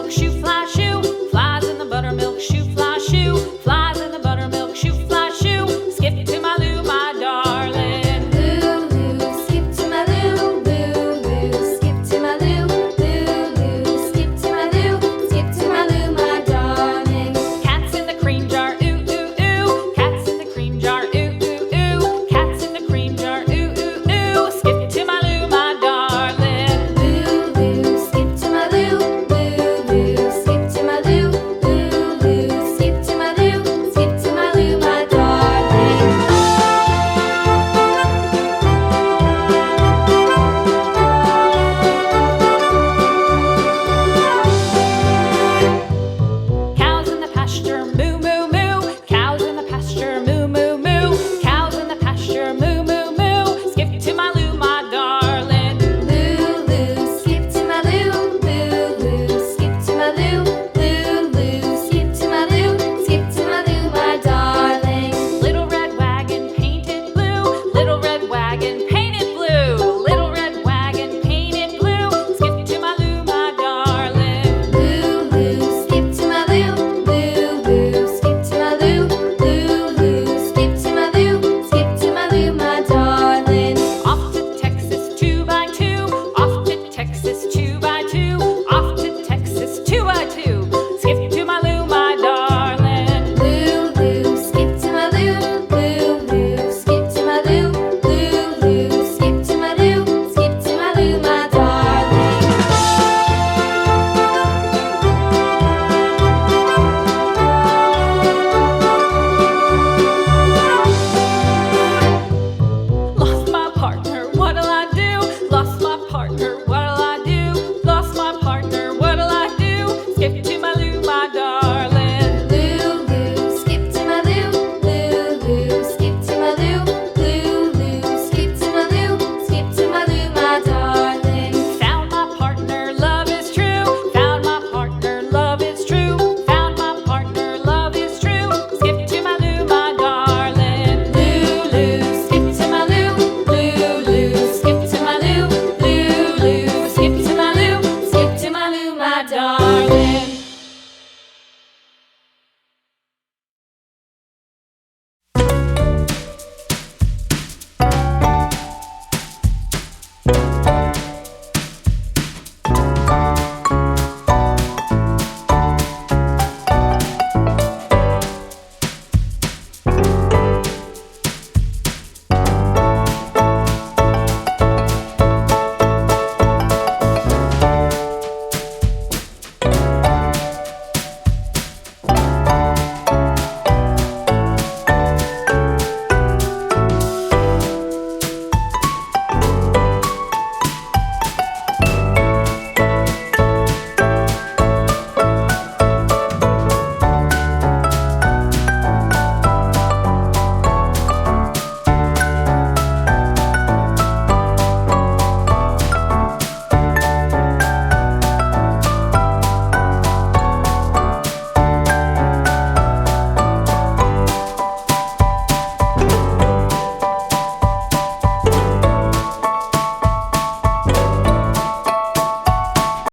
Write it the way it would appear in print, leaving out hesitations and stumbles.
buttermilk shoe, fly shoe. Flies in the buttermilk shoe, fly shoe. Flies in the buttermilk shoe, fly shoe. Skip to my Lou, my darling. Lou, skip to my Lou, Lou, skip to my Lou, Lou, skip to my Lou, skip to my Lou, my darling. Cats in the cream jar, ooh, ooh, ooh. Cats in the cream jar, ooh, ooh, ooh. Cats in the cream jar, ooh, ooh, ooh. Skip to my Lou, my darling. Lou, skip to my Lou, Lou, skip to my Lou, Lou, skip to my Lou, skip to my Lou, my darling. Cows in the pasture, moo, moo, moo. Cows in the pasture, moo, moo, moo. Cows in the pasture, moo, moo, moo. Skip to my Lou, my darling. Lou, skip to my Lou, Lou, skip to my Lou, Lou, skip to my Lou, skip to my Lou, my darling. Little red wagon painted blue. Little red wagon painted blue. Little red wagon painted blue. Skip to my Lou, my darling. Lou, skip to my Lou, Lou, skip to my Lou, Lou, skip to my Lou, skip to my Lou, my darling. Off to Texas 2x2. Off to Texas 2x2. Off to Texas 2x2. Skip to my Lou, my darling. Lou, skip to my Lou, Lou, skip to my Lou, Lou, skip to my Lou, skip to my Lou, my darling. Lost my partner, what'll I do? Lost my partner, what'll I do? Lost my partner, what'll I do? Skip to my Lou, my darling. Lou, skip to my Lou, Lou, skip to my Lou, Lou, skip to my Lou, skip to my Lou, my darling. Found my partner, love is true. Found my partner, love is true. Found my partner, love is true. Skip to my Lou, my darling. Lou, skip to my Lou, Lou, skip to my Lou, Lou, skip to my Lou, skip to my Lou, my darling.